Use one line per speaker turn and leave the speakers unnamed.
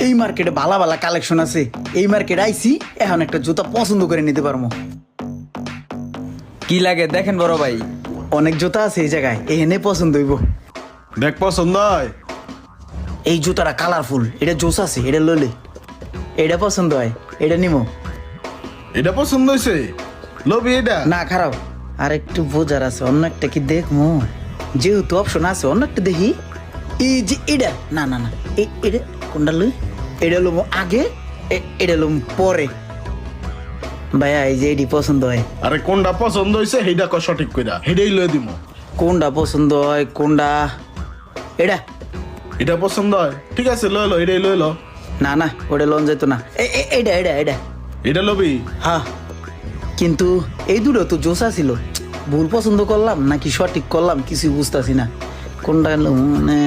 এই মার্কেটে ভালো ভালো কালেকশন আছে। এই মার্কেটে আইছি, এখন একটা জুতা পছন্দ করে নিতে পারবো।
কি লাগে দেখেন বড় ভাই।
অনেক জুতা আছে এই জায়গায়, এখানে পছন্দ হইব।
দেখ পছন্দ হয়।
এই জুতাটা কালারফুল, এটা জোস আছে, এটা লইলে। এটা পছন্দ হয়, এটা নিমো।
এটা পছন্দ হয়েছে, লবি এটা।
না খারাপ, আর একটু বোঝার আছে, অন্য একটা কি দেখবো। যেহেতু অপশন আছে, অন্য একটা দেখি। এই যে এটা, না না না, এটা কোনটা লই? এটা লম আগে, এটা লম পরে। ভাইয়া এই যে এটি পছন্দ হয়।
আরে কোনটা পছন্দ হয়েছে সেইটা ক সঠিক কইরা, হেডেই লয়ে দিব।
কোনটা পছন্দ হয়, কোনটা? এটা
এটা পছন্দ হয়, ঠিক আছে লয়ে লো, এটাই লয়ে লো।
না না, ওটা লোন যেত না। এটা এটা এটা
এটা লবি।
হ্যাঁ, কিন্তু এই দুটো তো জোসা ছিল। ভুল পছন্দ করলাম নাকি সঠিক করলাম কিছু বুঝতেছি না। কোনটা মানে